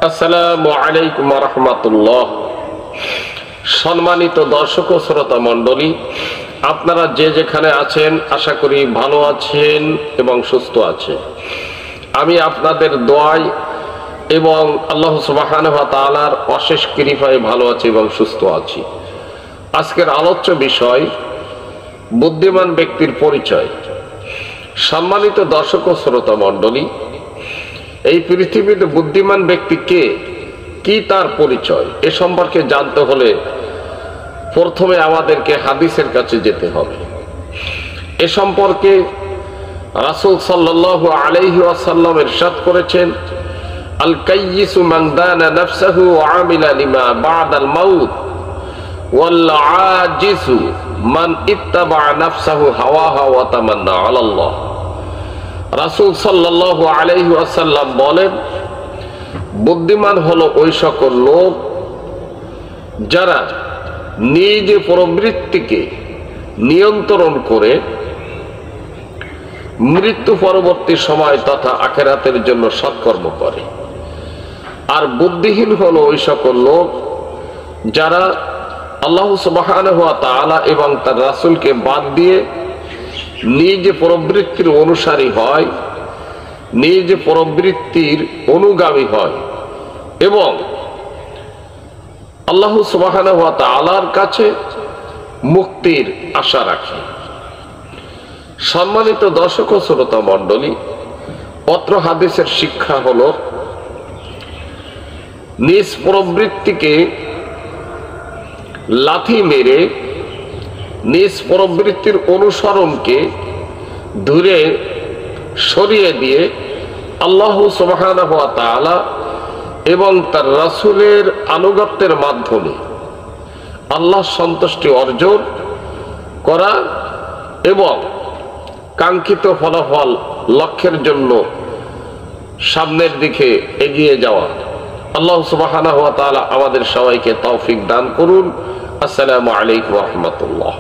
আসসালামু আলাইকুম ওয়া রাহমাতুল্লাহ। সম্মানিত দর্শক ও শ্রোতা মণ্ডলী, আপনারা যে যেখানে আছেন আশা করি ভালো আছেন এবং সুস্থ আছেন। আমি আপনাদের দোয়ায় এবং আল্লাহ সুবহানাহু ওয়া তাআলার অশেষ কৃপায় ভালো আছি এবং সুস্থ আছি। আজকের আলোচ্য বিষয় বুদ্ধিমান ব্যক্তির পরিচয়। সম্মানিত দর্শক ও শ্রোতা মণ্ডলী, এই পৃথিবীতে বুদ্ধিমান ব্যক্তি কে, কি তার পরিচয়, এ সম্পর্কে জানতে হলে প্রথমে আমাদেরকে হাদিসের কাছে যেতে হবে। এ সম্পর্কে রাসূল সাল্লাল্লাহু আলাইহি ওয়াসাল্লাম ইরশাদ করেছেন, আল কাইয়িসু মান দানা নাফসাহু ওয়া আমিলা লিমা বা'দাল মাউত ওয়াল আজিজু মান ইত্তাবা নাফসাহু হাওয়াহা ওয়া তামান্না আলাল্লাহ। রাসূল সাল্লাল্লাহু আলাইহি ওয়াসাল্লাম বলেন, বুদ্ধিমান হলো ওই সকল লোক যারা নিজ প্রবৃত্তিকে নিয়ন্ত্রণ করে মৃত্যু পরবর্তী সময় তথা আখিরাতের জন্য সৎকর্ম করে। আর বুদ্ধিহীন হলো ওই সকল লোক যারা আল্লাহ সুবহানাহু ওয়া তাআলা এবং তার রাসূলকে বাদ দিয়ে নিজ প্রবৃত্তির অনুসারী হয়, নিজ প্রবৃত্তির অনুগামী হয় এবং আল্লাহ সুবহানাহু ওয়া তাআলার কাছে মুক্তির আশা রাখে। সম্মানিত দর্শক ও শ্রোতা মণ্ডলী, পত্র হাদিসের শিক্ষা হলো নিজ প্রবৃত্তিকে লাথি মেরে নিজ প্রবৃত্তির অনুসরণকে দূরে সরিয়ে দিয়ে আল্লাহ সুবহানাহু ওয়া তাআলা এবং তার রাসূলের আনুগত্যের মাধ্যমে আল্লাহ সন্তুষ্টি অর্জন করা এবং কাঙ্ক্ষিত ফলাফল লক্ষ্যের জন্য সামনের দিকে এগিয়ে যাওয়া। আল্লাহ সুবহানাহু ওয়া তাআলা আমাদের সবাইকে তৌফিক দান করুন। আসসালামু আলাইকুম ওয়া রাহমাতুল্লাহ।